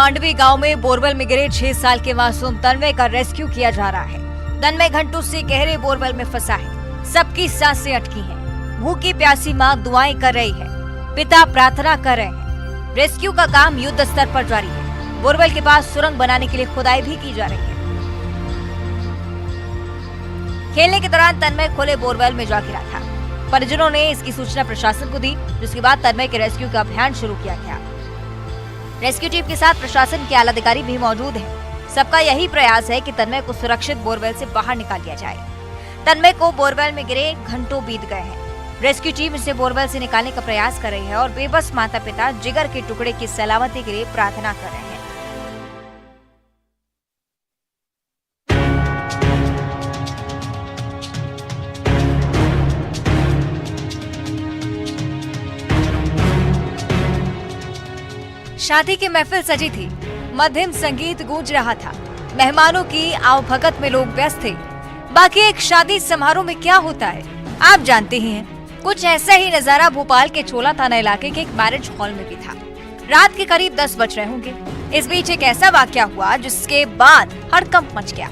मांडवी गांव में बोरवेल में गिरे 6 साल के मासूम तन्मय का रेस्क्यू किया जा रहा है। तन्मय घंटों से गहरे बोरवेल में फंसा है। सबकी सांसें अटकी हैं। भूखी प्यासी मां दुआएं कर रही है, पिता प्रार्थना कर रहे हैं। रेस्क्यू का काम युद्ध स्तर पर जारी है। बोरवेल के पास सुरंग बनाने के लिए खुदाई भी की जा रही है। खेलने के दौरान तन्मय खुले बोरवेल में जा गिरा था। परिजनों ने इसकी सूचना प्रशासन को दी, जिसके बाद तन्मय के रेस्क्यू का अभियान शुरू किया गया। रेस्क्यू टीम के साथ प्रशासन के आला अधिकारी भी मौजूद हैं। सबका यही प्रयास है कि तन्मय को सुरक्षित बोरवेल से बाहर निकाल दिया जाए। तन्मय को बोरवेल में गिरे घंटों बीत गए हैं। रेस्क्यू टीम इसे बोरवेल से निकालने का प्रयास कर रही है और बेबस माता पिता जिगर के टुकड़े की सलामती के लिए प्रार्थना कर रहे हैं। शादी की महफिल सजी थी। मध्यम संगीत गूंज रहा था। मेहमानों की आवभगत में लोग व्यस्त थे। बाकी एक शादी समारोह में क्या होता है आप जानते ही हैं। कुछ ऐसा ही नजारा भोपाल के चोला थाना इलाके के एक मैरिज हॉल में भी था। रात के करीब 10 बज रहे होंगे। इस बीच एक ऐसा वाकया हुआ जिसके बाद हड़कंप मच गया।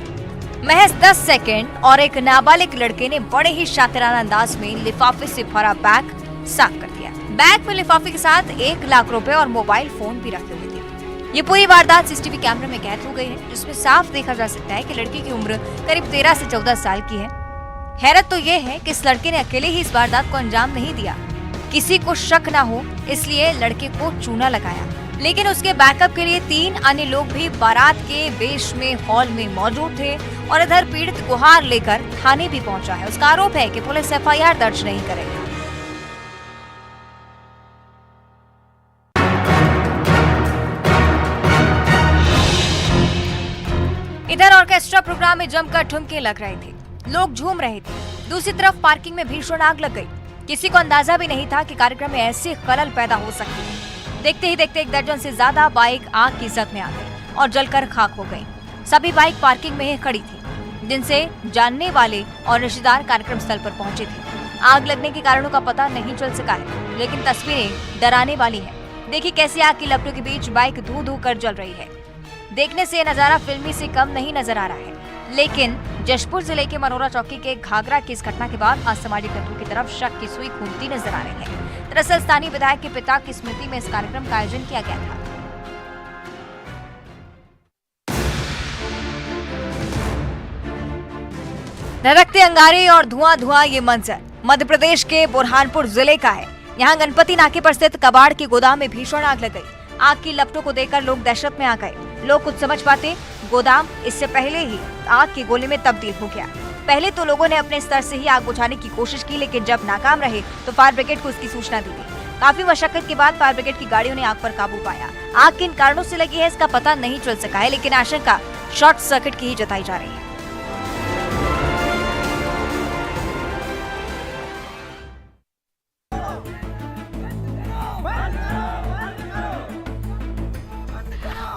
महज 10 सेकंड और एक नाबालिग लड़के ने बड़े ही शातिराना अंदाज में लिफाफे से भरा बैग साफ कर दिया। बैग में लिफाफे के साथ 1 लाख रुपए और मोबाइल फोन भी रखे हुए थे। ये पूरी वारदात सीसीटीवी कैमरे में कैद हो गई है, जिसमें साफ देखा जा सकता है कि लड़की की उम्र करीब 13 से 14 साल की है। हैरत तो ये है कि इस लड़के ने अकेले ही इस वारदात को अंजाम नहीं दिया। किसी को शक न हो इसलिए लड़के को चूना लगाया, लेकिन उसके बैकअप के लिए 3 अन्य लोग भी बारात के वेश में हॉल में मौजूद थे और इधर पीड़ित गुहार लेकर थाने भी पहुंचा है। उसका आरोप है कि पुलिस FIR दर्ज नहीं करेगी। इधर ऑर्केस्ट्रा प्रोग्राम में जमकर ठुमके लग रहे थे। लोग झूम रहे थे। दूसरी तरफ पार्किंग में भीषण आग लग गई। किसी को अंदाजा भी नहीं था कि कार्यक्रम में ऐसी खलल पैदा हो सकती है। देखते ही देखते 1 दर्जन से ज्यादा बाइक आग की जद में आ गई और जलकर खाक हो गई। सभी बाइक पार्किंग में ही खड़ी थी, जिनसे जानने वाले और रिश्तेदार कार्यक्रम स्थल पर पहुंचे थे। आग लगने के कारणों का पता नहीं चल सका है, लेकिन तस्वीरें डराने वाली है। देखिए कैसे आग की लपटों के बीच बाइक धू धू कर जल रही है। देखने से यह नजारा फिल्मी से कम नहीं नजर आ रहा है, लेकिन जशपुर जिले के मनोरा चौकी के घाघरा की इस घटना के बाद असामाजिक तत्वों की तरफ शक की सुई घूमती नजर आ रही है। दरअसल स्थानीय विधायक के पिता की स्मृति में इस कार्यक्रम का आयोजन किया गया था। धधकते अंगारे और धुआं ये मंजर मध्य प्रदेश के बुरहानपुर जिले का है। यहाँ गणपति नाके पर स्थित कबाड़ के गोदाम में भीषण आग लग गई। आग की लपटों को देखकर लोग दहशत में आ गए। लोग कुछ समझ पाते, गोदाम इससे पहले ही आग के गोले में तब्दील हो गया। पहले तो लोगों ने अपने स्तर से ही आग बुझाने की कोशिश की, लेकिन जब नाकाम रहे तो फायर ब्रिगेड को इसकी सूचना दी गई। काफी मशक्कत के बाद फायर ब्रिगेड की गाड़ियों ने आग पर काबू पाया। आग किन कारणों से लगी है इसका पता नहीं चल सका है, लेकिन आशंका शॉर्ट सर्किट की ही जताई जा रही है।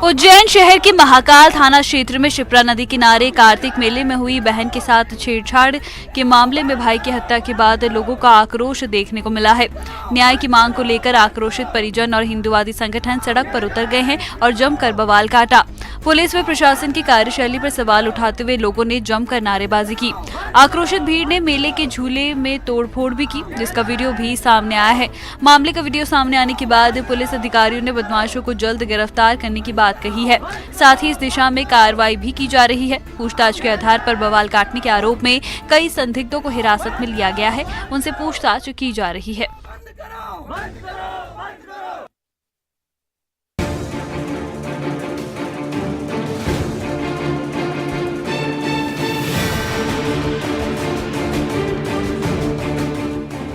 उज्जैन शहर के महाकाल थाना क्षेत्र में शिप्रा नदी किनारे कार्तिक मेले में हुई बहन के साथ छेड़छाड़ के मामले में भाई की हत्या के बाद लोगों का आक्रोश देखने को मिला है। न्याय की मांग को लेकर आक्रोशित परिजन और हिंदुवादी संगठन सड़क पर उतर गए हैं और जमकर बवाल काटा। पुलिस व प्रशासन की कार्यशैली पर सवाल उठाते हुए लोगों ने जमकर नारेबाजी की। आक्रोशित भीड़ ने मेले के झूले में तोड़फोड़ भी की, जिसका वीडियो भी सामने आया है। मामले का वीडियो सामने आने के बाद पुलिस अधिकारियों ने बदमाशों को जल्द गिरफ्तार करने की बात कही है। साथ ही इस दिशा में कार्रवाई भी की जा रही है। पूछताछ के आधार पर बवाल काटने के आरोप में कई संदिग्धों को हिरासत में लिया गया है। उनसे पूछताछ की जा रही है।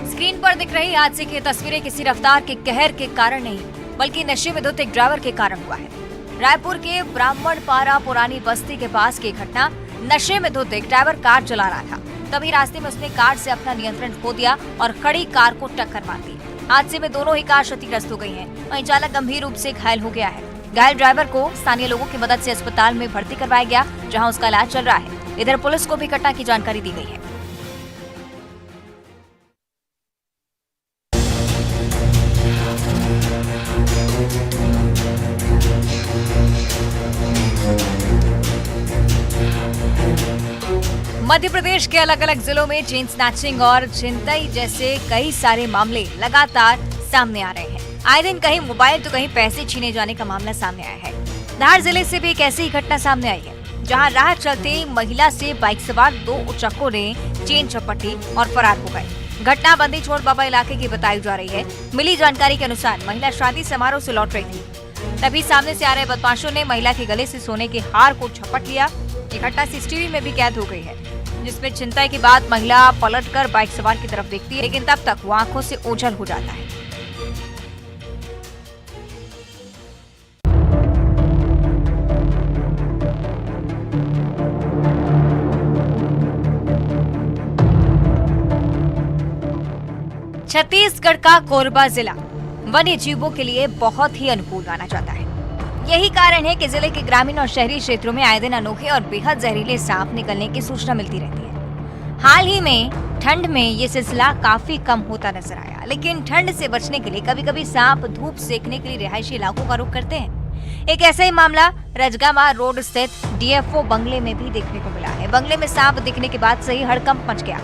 स्क्रीन पर दिख रही हादसे की तस्वीरें किसी रफ्तार के कहर के कारण नहीं, बल्कि नशे में धुत एक ड्राइवर के कारण हुआ है। रायपुर के ब्राह्मणपारा पुरानी बस्ती के पास की घटना। नशे में धुत एक ड्राइवर कार चला रहा था, तभी रास्ते में उसने कार से अपना नियंत्रण खो दिया और खड़ी कार को टक्कर मार दी। हादसे में दोनों ही कार क्षतिग्रस्त हो गई हैं। वहीं चालक गंभीर रूप से घायल हो गया है। घायल ड्राइवर को स्थानीय लोगों की मदद से अस्पताल में भर्ती करवाया गया, जहां उसका इलाज चल रहा है। इधर पुलिस को भी घटना की जानकारी दी गई है। मध्य प्रदेश के अलग अलग जिलों में चेन स्नैचिंग और छिनतई जैसे कई सारे मामले लगातार सामने आ रहे हैं। आए दिन कहीं मोबाइल तो कहीं पैसे छीने जाने का मामला सामने आया है। धार जिले से भी एक ऐसी ही घटना सामने आई है, जहां राह चलते महिला से बाइक सवार 2 उचक्कों ने चेन चपटी और फरार हो गए। घटना बंदी छोड़ बाबा इलाके की बताई जा रही है। मिली जानकारी के अनुसार महिला शादी समारोह से लौट रही थी, तभी सामने से आ रहे बदमाशों ने महिला के गले से सोने के हार को झपट लिया। ये घटना सीसीटीवी में भी कैद हो गई है, जिसमें छिनताई के बाद महिला पलटकर बाइक सवार की तरफ देखती है, लेकिन तब तक वो आंखों से ओझल हो जाता है। छत्तीसगढ़ का कोरबा जिला वन्य जीवों के लिए बहुत ही अनुकूल माना जाता है। यही कारण है कि जिले के ग्रामीण और शहरी क्षेत्रों में आए दिन अनोखे और बेहद जहरीले सांप निकलने की सूचना मिलती रहती है। हाल ही में ठंड में ये सिलसिला काफी कम होता नजर आया, लेकिन ठंड से बचने के लिए कभी कभी सांप धूप सेकने के लिए रिहायशी इलाकों का रुख करते हैं। एक ऐसा ही मामला रजगामा रोड स्थित डीएफओ बंगले में भी देखने को मिला है। बंगले में सांप दिखने के बाद से ही हड़कंप मच गया।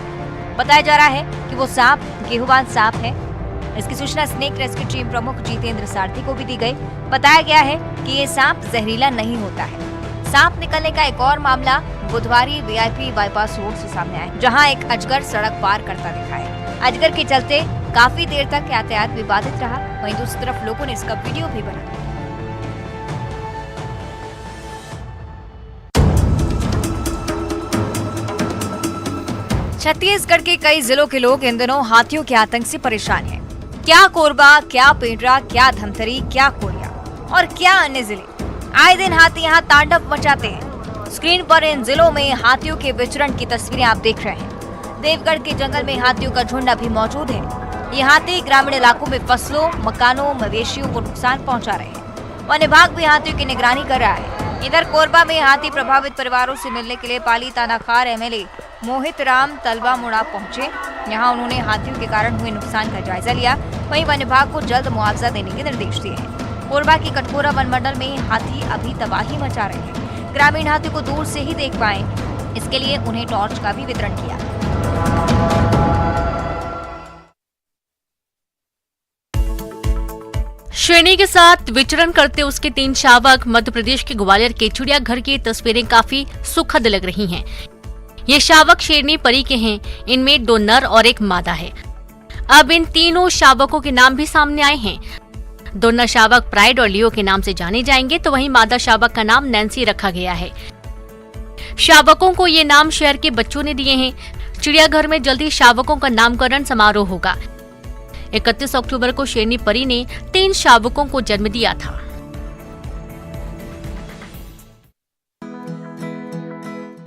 बताया जा रहा है कि वो सांप गेहूंबान सांप है। इसकी सूचना स्नेक रेस्क्यू टीम प्रमुख जितेंद्र सारथी को भी दी गई। बताया गया है कि ये सांप जहरीला नहीं होता है। सांप निकलने का एक और मामला बुधवारी वीआईपी बाईपास रोड से सामने आया, जहां एक अजगर सड़क पार करता दिखा है। अजगर के चलते काफी देर तक यातायात भी बाधित रहा। वहीं दूसरी तरफ लोगों ने इसका वीडियो भी बनाया। छत्तीसगढ़ के कई जिलों के लोग इन दिनों हाथियों के आतंक से परेशान हैं। क्या कोरबा, क्या पेंड्रा, क्या धमतरी, क्या कोरिया और क्या अन्य जिले, आए दिन हाथी यहाँ तांडव मचाते हैं। स्क्रीन पर इन जिलों में हाथियों के विचरण की तस्वीरें आप देख रहे हैं। देवगढ़ के जंगल में हाथियों का झुंड अभी मौजूद है। ये हाथी ग्रामीण इलाकों में फसलों, मकानों, मवेशियों को नुकसान पहुँचा रहे हैं। वन विभाग भी हाथियों की निगरानी कर रहा है। इधर कोरबा में हाथी प्रभावित परिवारों से मिलने के लिए पाली तानाखार एमएलए मोहित राम तलवा मुड़ा पहुंचे। यहां उन्होंने हाथियों के कारण हुए नुकसान का जायजा लिया। वहीं वन विभाग को जल्द मुआवजा देने के निर्देश दिए हैं। कोरबा की कटकोरा वन मंडल में हाथी अभी तबाही मचा रहे हैं। ग्रामीण हाथी को दूर से ही देख पाएं, इसके लिए उन्हें टॉर्च का भी वितरण किया। श्रेणी के साथ विचरण करते उसके 3 शावक मध्य प्रदेश के ग्वालियर के चिड़ियाघर की तस्वीरें काफी सुखद लग रही हैं। ये शावक शेरनी परी के हैं। इनमें 2 नर और 1 मादा है। अब इन तीनों शावकों के नाम भी सामने आए हैं। 2 नर शावक प्राइड और लियो के नाम से जाने जाएंगे, तो वहीं मादा शावक का नाम नैन्सी रखा गया है। शावकों को ये नाम शहर के बच्चों ने दिए हैं। चिड़ियाघर में जल्दी शावकों का नामकरण समारोह होगा। 31 अक्टूबर को शेरनी परी ने 3 शावकों को जन्म दिया था।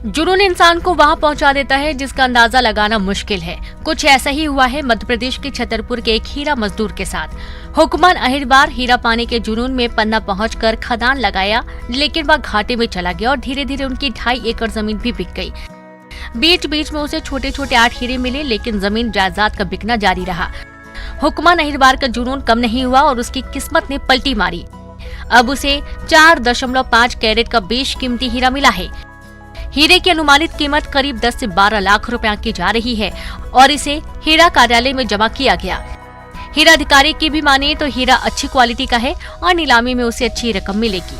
जुनून इंसान को वहां पहुंचा देता है जिसका अंदाजा लगाना मुश्किल है। कुछ ऐसा ही हुआ है मध्य प्रदेश के छतरपुर के एक हीरा मजदूर के साथ। हुक्मन अहिरबार हीरा पाने के जुनून में पन्ना पहुंचकर खदान लगाया, लेकिन वह घाटे में चला गया और धीरे धीरे उनकी 2.5 एकड़ जमीन भी बिक गई। बीच बीच में उसे छोटे छोटे 8 हीरे मिले, लेकिन जमीन जायदाद का बिकना जारी रहा। हुक्मन अहिरबार का जुनून कम नहीं हुआ और उसकी किस्मत ने पलटी मारी। अब उसे 4.5 कैरेट का बेशकीमती हीरा मिला है। हीरे की अनुमानित कीमत करीब 10 से 12 लाख रुपए की जा रही है और इसे हीरा कार्यालय में जमा किया गया। हीरा अधिकारी की भी माने तो हीरा अच्छी क्वालिटी का है और नीलामी में उसे अच्छी रकम मिलेगी।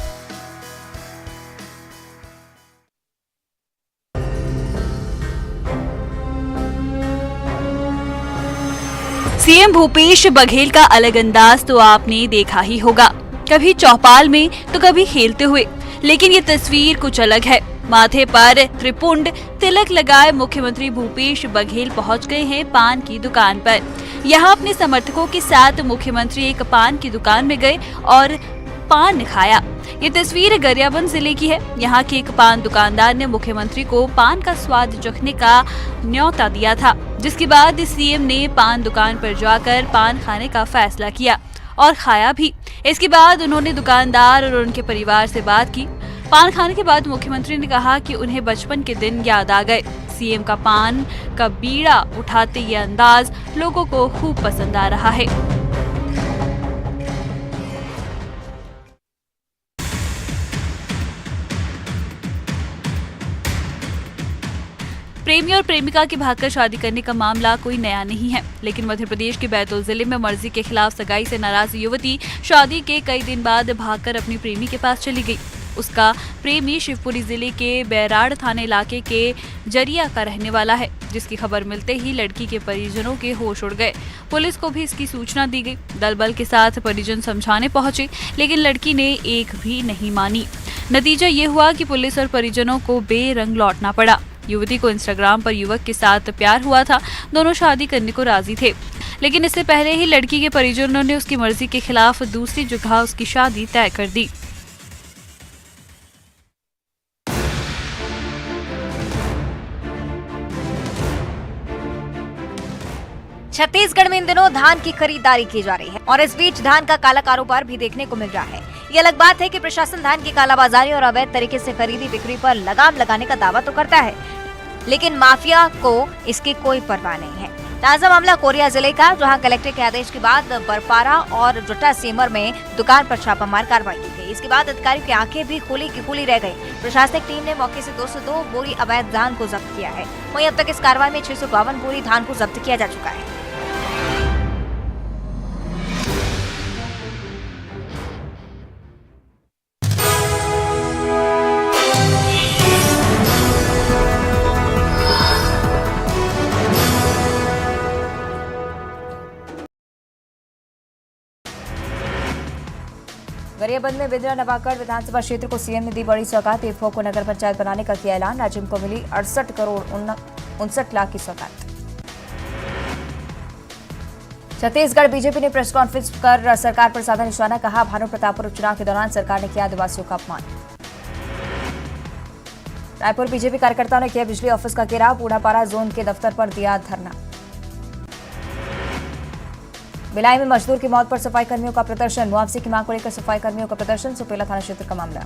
सीएम भूपेश बघेल का अलग अंदाज तो आपने देखा ही होगा, कभी चौपाल में तो कभी खेलते हुए, लेकिन ये तस्वीर कुछ अलग है। माथे पर त्रिपुंड तिलक लगाए मुख्यमंत्री भूपेश बघेल पहुंच गए हैं पान की दुकान पर। यहां अपने समर्थकों के साथ मुख्यमंत्री एक पान की दुकान में गए और पान खाया। ये तस्वीर गरियाबंद जिले की है। यहाँ के एक पान दुकानदार ने मुख्यमंत्री को पान का स्वाद चखने का न्योता दिया था, जिसके बाद सीएम ने पान दुकान पर जाकर पान खाने का फैसला किया और खाया भी। इसके बाद उन्होंने दुकानदार और उनके परिवार से बात की। पान खाने के बाद मुख्यमंत्री ने कहा कि उन्हें बचपन के दिन याद आ गए। सीएम का पान का बीड़ा उठाते ये अंदाज लोगों को खूब पसंद आ रहा है। प्रेमी और प्रेमिका की भागकर शादी करने का मामला कोई नया नहीं है, लेकिन मध्य प्रदेश के बैतूल जिले में मर्जी के खिलाफ सगाई से नाराज युवती शादी के कई दिन बाद भागकर अपनी प्रेमी के पास चली गई। उसका प्रेमी शिवपुरी जिले के बैराड़ थाने इलाके के जरिया का रहने वाला है, जिसकी खबर मिलते ही लड़की के परिजनों के होश उड़ गए। पुलिस को भी इसकी सूचना दी गई। दल बल के साथ परिजन समझाने पहुंचे, लेकिन लड़की ने एक भी नहीं मानी। नतीजा ये हुआ कि पुलिस और परिजनों को बेरंग लौटना पड़ा। युवती को इंस्टाग्राम पर युवक के साथ प्यार हुआ था। दोनों शादी करने को राजी थे, लेकिन इससे पहले ही लड़की के परिजनों ने उसकी मर्जी के खिलाफ दूसरी जगह उसकी शादी तय कर दी। छत्तीसगढ़ में इन दिनों धान की खरीदारी की जा रही है और इस बीच धान का काला कारोबार भी देखने को मिल रहा है। ये अलग बात है कि प्रशासन धान की कालाबाजारी और अवैध तरीके से खरीदी बिक्री पर लगाम लगाने का दावा तो करता है, लेकिन माफिया को इसकी कोई परवाह नहीं है। ताजा मामला कोरिया जिले का, जहां कलेक्टर के आदेश के बाद बरपारा और जुट्टा सीमर में दुकान पर छापामार कार्रवाई की गई। इसके बाद अधिकारियों की आंखें भी खुली की खुली रह गई। प्रशासनिक टीम ने मौके से 202 बोरी अवैध धान को जब्त किया है। वहीं अब तक इस कार्रवाई में 652 बोरी धान को जब्त किया जा चुका है। गरियाबंद में बिंद्रा नवागढ़ विधानसभा क्षेत्र को सीएम ने दी बड़ी सौगात। इफको को नगर पंचायत बनाने का किया ऐलान। राजिम को मिली 68 करोड़ 59 लाख की सौगात। छत्तीसगढ़ बीजेपी ने प्रेस कॉन्फ्रेंस कर सरकार पर साधा निशाना, कहा भानु प्रतापपुर उपचुनाव के दौरान सरकार ने किया आदिवासियों का अपमान। रायपुर बीजेपी कार्यकर्ताओं ने किया बिजली ऑफिस का घेराव। बूढ़ापारा जोन के दफ्तर पर दिया धरना। भिलाई में मजदूर की मौत पर सफाई कर्मियों का प्रदर्शन। मुआवजे की मांग को लेकर सफाई कर्मियों का प्रदर्शन। सुपेला थाना क्षेत्र का मामला।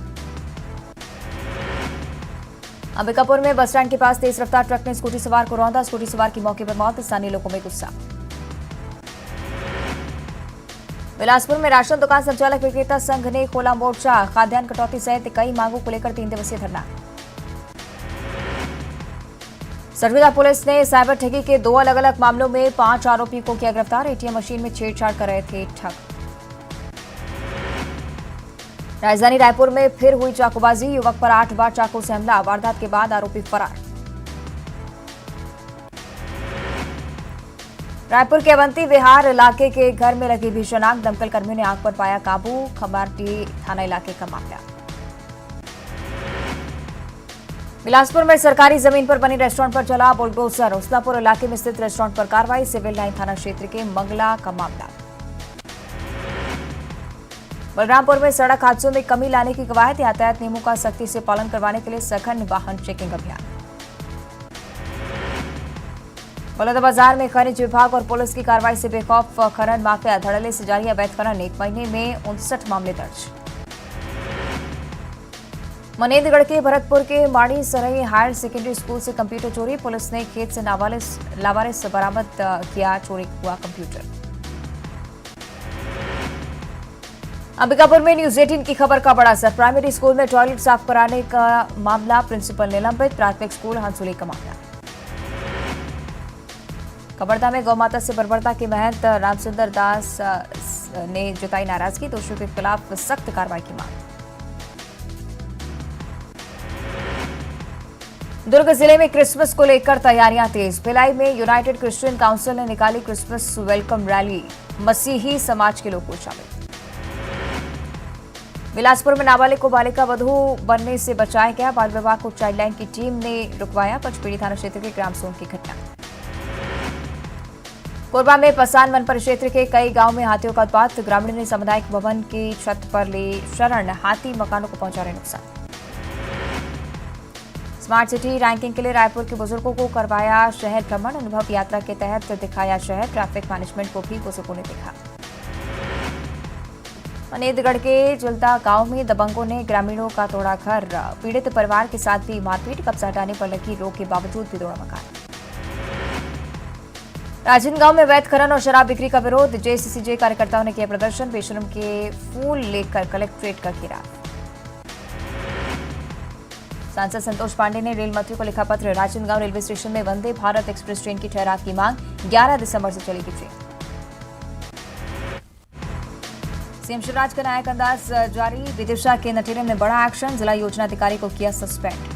अंबिकापुर में बस स्टैंड के पास तेज रफ्तार ट्रक ने स्कूटी सवार को रौंदा। स्कूटी सवार की मौके पर मौत। स्थानीय लोगों में गुस्सा। बिलासपुर में राशन दुकान संचालक विक्रेता संघ ने खोला मोर्चा। खाद्यान्न कटौती सहित कई मांगों को लेकर 3 दिवसीय धरना। सरगुजा पुलिस ने साइबर ठगी के 2 अलग अलग मामलों में 5 आरोपियों को किया गिरफ्तार। एटीएम मशीन में छेड़छाड़ कर रहे थे ठग। राजधानी रायपुर में फिर हुई चाकूबाजी। युवक पर 8 बार चाकू से हमला। वारदात के बाद आरोपी फरार। रायपुर के अवंती विहार इलाके के घर में लगी भीषण आग। दमकल कर्मियों ने आग पर पाया काबू। खमारटी थाना इलाके का मामला। बिलासपुर में सरकारी जमीन पर बनी रेस्टोरेंट पर चला बुलडोजर। उसलापुर इलाके में स्थित रेस्टोरेंट पर कार्रवाई। सिविल लाइन थाना क्षेत्र के मंगला का मामला। बलरामपुर में सड़क हादसों में कमी लाने की कवायद। यातायात नियमों का सख्ती से पालन करवाने के लिए सघन वाहन चेकिंग अभियान। बलौदाबाजार में खनिज विभाग और पुलिस की कार्रवाई से बेखौफ खनन माफिया। धड़ल्ले से जारी अवैध खनन। 1 महीने में 59 मामले दर्ज। मनेन्द्रगढ़ के भरतपुर के माड़ी सरई हायर सेकेंडरी स्कूल से कंप्यूटर चोरी। पुलिस ने खेत से लावारिस बरामद किया चोरी हुआ कंप्यूटर। अंबिकापुर में न्यूज 18 की खबर का बड़ा असर। प्राइमरी स्कूल में टॉयलेट साफ कराने का मामला। प्रिंसिपल निलंबित। प्राथमिक स्कूल हंसुली का मामला। कबड़दा में गौमाता से बर्बरता के महंत रामचंद्र दास ने जताई नाराजगी। दोषियों के खिलाफ सख्त कार्रवाई की मांग। दुर्ग जिले में क्रिसमस को लेकर तैयारियां तेज। भिलाई में यूनाइटेड क्रिश्चियन काउंसिल ने निकाली क्रिसमस वेलकम रैली। मसीही समाज के लोग शामिल। बिलासपुर में नाबालिग को बालिका वधू बनने से बचाया गया। बाल विभाग को चाइल्ड लाइन की टीम ने रुकवाया। पचपेड़ी थाना क्षेत्र के ग्राम सोन की घटना। कोरबा में पसान वन परिक्षेत्र के कई गांव में हाथियों का उत्पात। ग्रामीणों ने सामुदायिक भवन की छत पर ली शरण। हाथी मकानों को पहुंचा रहे नुकसान। स्मार्ट सिटी रैंकिंग के लिए रायपुर के बुजुर्गों को करवाया शहर भ्रमण। अनुभव यात्रा के तहत दिखाया शहर। ट्रैफिक मैनेजमेंट को भी बुजुर्गों ने देखा। मनेन्द्रगढ़ के जुलता गांव में दबंगों ने ग्रामीणों का तोड़ा घर। पीड़ित परिवार के साथ भी मारपीट। कब्जा हटाने पर लगी रोक के बावजूद भी तोड़ा मकान। राजनांदगांव में अवैध खनन और शराब बिक्री का विरोध। जेसीसीजे कार्यकर्ताओं ने किया प्रदर्शन। बेशरम के फूल लेकर कलेक्ट्रेट का घेराव। सांसद संतोष पांडे ने रेल मंत्री को लिखा पत्र। राजनांदगांव रेलवे स्टेशन में वंदे भारत एक्सप्रेस ट्रेन की ठहराव की मांग। 11 दिसंबर से चलेगी ट्रेन। सीएम शिवराज का नायक अंदाज जारी। विदिशा के नटेरे में बड़ा एक्शन। जिला योजना अधिकारी को किया सस्पेंड।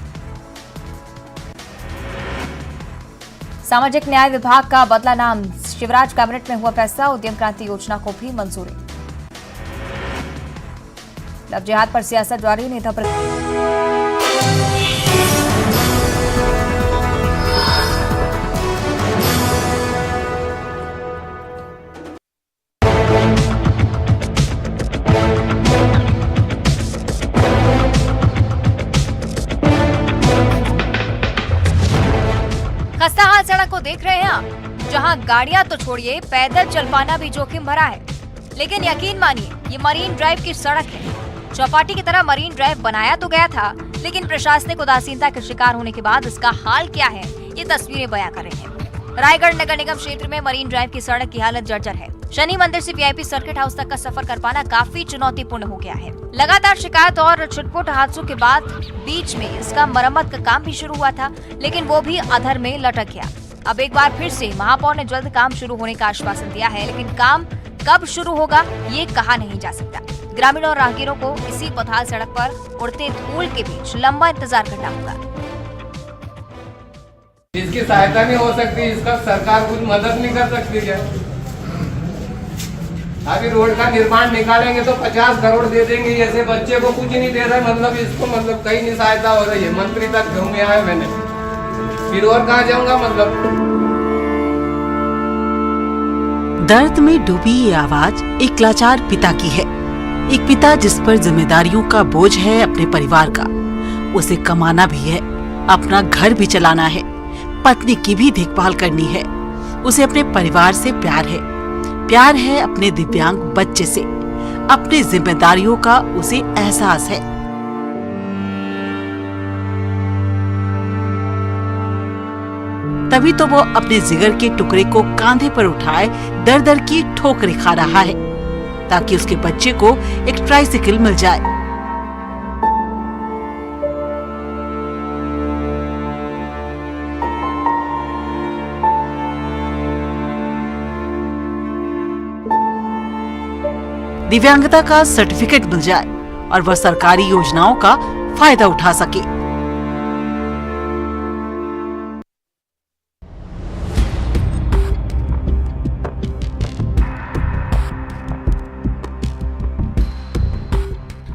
सामाजिक न्याय विभाग का बदला नाम। शिवराज कैबिनेट में हुआ फैसला। उद्यम क्रांति योजना को भी मंजूरी। लव जिहाद पर सियासत जारी। नेता खस्ता हाल सड़क को देख रहे हैं आप, जहां गाड़ियां तो छोड़िए पैदल चल पाना भी जोखिम भरा है। लेकिन यकीन मानिए ये मरीन ड्राइव की सड़क है। चौपाटी की तरह मरीन ड्राइव बनाया तो गया था, लेकिन प्रशासनिक उदासीनता के शिकार होने के बाद इसका हाल क्या है ये तस्वीरें बयां कर रहे हैं। रायगढ़ नगर निगम क्षेत्र में मरीन ड्राइव की सड़क की हालत जर्जर है। शनि मंदिर से वीआईपी सर्किट हाउस तक का सफर कर पाना काफी चुनौतीपूर्ण हो गया है। लगातार शिकायत और छुटपुट हादसों के बाद बीच में इसका मरम्मत का काम भी शुरू हुआ था, लेकिन वो भी अधर में लटक गया। अब एक बार फिर से महापौर ने जल्द काम शुरू होने का आश्वासन दिया है, लेकिन काम कब शुरू होगा ये कहा नहीं जा सकता। ग्रामीणों और राहगीरों को इसी पथाल सड़क पर उड़ते धूल के बीच लंबा इंतजार करना होगा। इसकी सहायता नहीं हो सकती, इसका सरकार कुछ मदद नहीं कर सकती है। अभी रोड का निर्माण निकालेंगे तो 50 करोड़ दे देंगे, ऐसे बच्चे को कुछ नहीं दे रहे। मतलब इसको कहीं नहीं सहायता हो रही है। मंत्री तक घूमे आए मैंने, फिर और कहाँ जाऊंगा। दर्द में डूबी ये आवाज एक लाचार पिता की है। एक पिता जिस पर जिम्मेदारियों का बोझ है अपने परिवार का। उसे कमाना भी है, अपना घर भी चलाना है, पत्नी की भी देखभाल करनी है। उसे अपने परिवार से प्यार है अपने दिव्यांग बच्चे से। अपनी जिम्मेदारियों का उसे एहसास है। तभी तो वो अपने जिगर के टुकड़े को कांधे पर उठाए दर दर की ठोकरें खा रहा है, ताकि उसके बच्चे को एक ट्राइसिकल मिल जाए। दिव्यांगता का सर्टिफिकेट मिल जाए और वह सरकारी योजनाओं का फायदा उठा सके।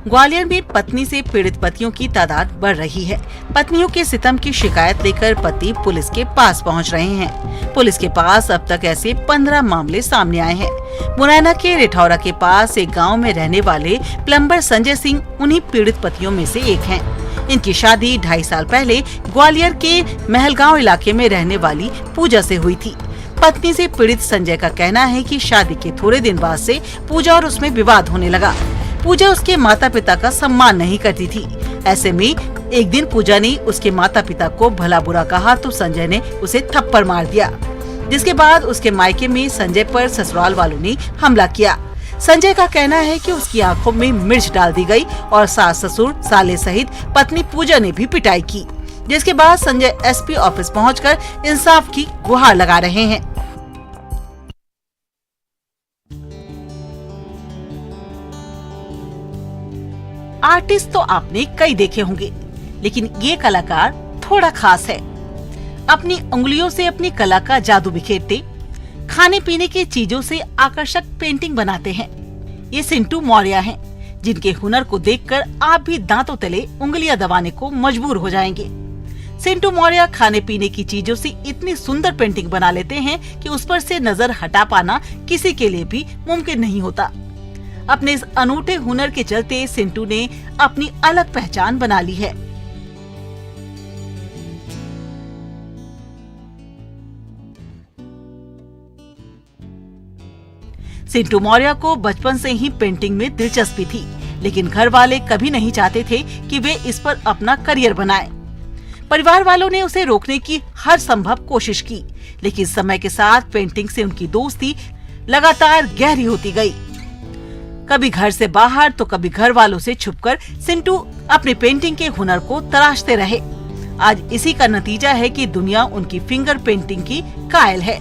ग्वालियर में पत्नी से पीड़ित पतियों की तादाद बढ़ रही है। पत्नियों के सितम की शिकायत लेकर पति पुलिस के पास पहुंच रहे हैं। पुलिस के पास अब तक ऐसे 15 मामले सामने आए हैं। मुरैना के रिठौरा के पास एक गांव में रहने वाले प्लम्बर संजय सिंह उन्हीं पीड़ित पतियों में से एक हैं। इनकी शादी 2.5 साल पहले ग्वालियर के महलगांव इलाके में रहने वाली पूजा से हुई थी। पत्नी से पीड़ित संजय का कहना है कि शादी के थोड़े दिन बाद से पूजा और उसमें विवाद होने लगा। पूजा उसके माता पिता का सम्मान नहीं करती थी। ऐसे में एक दिन पूजा ने उसके माता पिता को भला बुरा कहा तो संजय ने उसे थप्पड़ मार दिया, जिसके बाद उसके मायके में संजय पर ससुराल वालों ने हमला किया। संजय का कहना है कि उसकी आंखों में मिर्च डाल दी गई और सास ससुर साले सहित पत्नी पूजा ने भी पिटाई की, जिसके बाद संजय एसपी ऑफिस पहुंचकर इंसाफ की गुहार लगा रहे हैं। आर्टिस्ट तो आपने कई देखे होंगे, लेकिन ये कलाकार थोड़ा खास है। अपनी उंगलियों से अपनी कला का जादू बिखेरते, खाने पीने की चीजों से आकर्षक पेंटिंग बनाते हैं। ये सिंटू मौर्य हैं, जिनके हुनर को देखकर आप भी दांतों तले उंगलियां दबाने को मजबूर हो जाएंगे। सिंटू मौर्य खाने पीने की चीजों से इतनी सुंदर पेंटिंग बना लेते हैं कि उस पर से नजर हटा पाना किसी के लिए भी मुमकिन नहीं होता। अपने इस अनूठे हुनर के चलते सिंटू ने अपनी अलग पहचान बना ली है। सिंटू मौर्य को बचपन से ही पेंटिंग में दिलचस्पी थी, लेकिन घर वाले कभी नहीं चाहते थे कि वे इस पर अपना करियर बनाएं। परिवार वालों ने उसे रोकने की हर संभव कोशिश की, लेकिन समय के साथ पेंटिंग से उनकी दोस्ती लगातार गहरी होती गई। कभी घर से बाहर तो कभी घर वालों से छुपकर सिंटू अपनी पेंटिंग के हुनर को तराशते रहे। आज इसी का नतीजा है कि दुनिया उनकी फिंगर पेंटिंग की कायल है।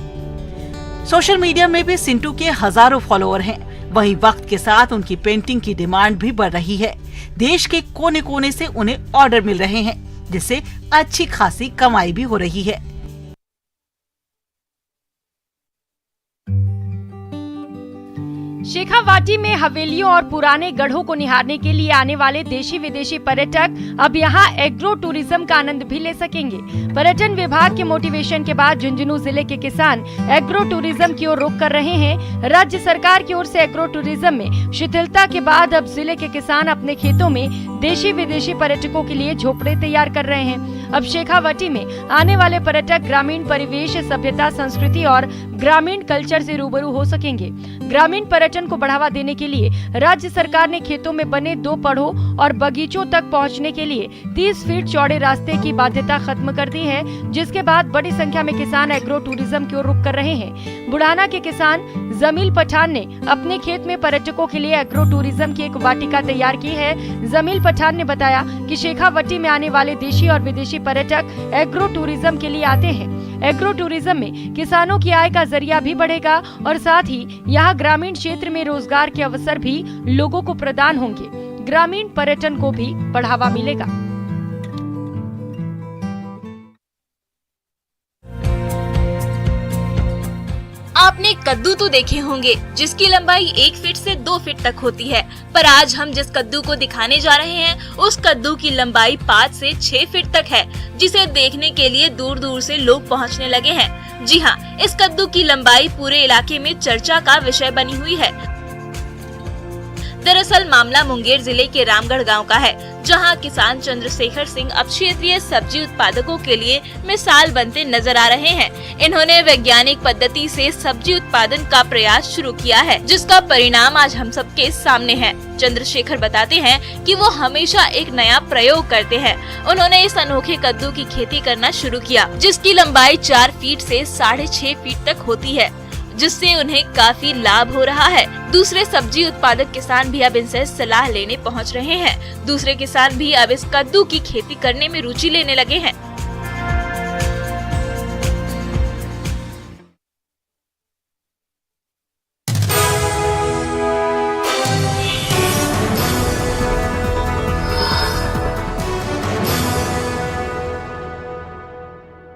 सोशल मीडिया में भी सिंटू के हजारों फॉलोअर हैं। वहीं वक्त के साथ उनकी पेंटिंग की डिमांड भी बढ़ रही है। देश के कोने कोने से उन्हें ऑर्डर मिल रहे हैं, जिससे अच्छी खासी कमाई भी हो रही है। शेखावाटी में हवेलियों और पुराने गढ़ों को निहारने के लिए आने वाले देशी विदेशी पर्यटक अब यहां एग्रो टूरिज्म का आनंद भी ले सकेंगे। पर्यटन विभाग के मोटिवेशन के बाद झुंझुनू जिले के किसान एग्रो टूरिज्म की ओर रुख कर रहे हैं। राज्य सरकार की ओर से एग्रो टूरिज्म में शिथिलता के बाद अब जिले के किसान अपने खेतों में देशी विदेशी पर्यटकों के लिए झोपड़े तैयार कर रहे हैं। अब शेखावाटी में आने वाले पर्यटक ग्रामीण परिवेश, सभ्यता, संस्कृति और ग्रामीण कल्चर से रूबरू हो सकेंगे। ग्रामीण पर्यटन को बढ़ावा देने के लिए राज्य सरकार ने खेतों में बने 2 पड़ों और बगीचों तक पहुंचने के लिए 30 फीट चौड़े रास्ते की बाध्यता खत्म कर दी है, जिसके बाद बड़ी संख्या में किसान एग्रो टूरिज्म की ओर रुख कर रहे हैं। बुढ़ाना के किसान जमील पठान ने अपने खेत में पर्यटकों के लिए एग्रो टूरिज्म की एक वाटिका तैयार की है। जमील पठान ने बताया कि शेखावाटी में आने वाले देशी और विदेशी पर्यटक एग्रो टूरिज्म के लिए आते हैं। एग्रो टूरिज्म में किसानों की आय का जरिया भी बढ़ेगा और साथ ही यहाँ ग्रामीण क्षेत्र में रोजगार के अवसर भी लोगों को प्रदान होंगे। ग्रामीण पर्यटन को भी बढ़ावा मिलेगा। आपने कद्दू तो देखे होंगे जिसकी लंबाई 1 फीट से 2 फीट तक होती है, पर आज हम जिस कद्दू को दिखाने जा रहे हैं उस कद्दू की लंबाई 5 से 6 फीट तक है, जिसे देखने के लिए दूर दूर से लोग पहुंचने लगे हैं। जी हां, इस कद्दू की लंबाई पूरे इलाके में चर्चा का विषय बनी हुई है। दरअसल मामला मुंगेर जिले के रामगढ़ गांव का है, जहां किसान चंद्रशेखर सिंह अब क्षेत्रीय सब्जी उत्पादकों के लिए मिसाल बनते नजर आ रहे हैं। इन्होंने वैज्ञानिक पद्धति से सब्जी उत्पादन का प्रयास शुरू किया है, जिसका परिणाम आज हम सबके सामने है। चंद्रशेखर बताते हैं कि वो हमेशा एक नया प्रयोग करते हैं। उन्होंने इस अनोखे कद्दू की खेती करना शुरू किया, जिसकी लंबाई 4 फीट से 6.5 फीट तक होती है, जिससे उन्हें काफी लाभ हो रहा है। दूसरे सब्जी उत्पादक किसान भी अब इनसे सलाह लेने पहुंच रहे हैं। दूसरे किसान भी अब इस कद्दू की खेती करने में रुचि लेने लगे हैं।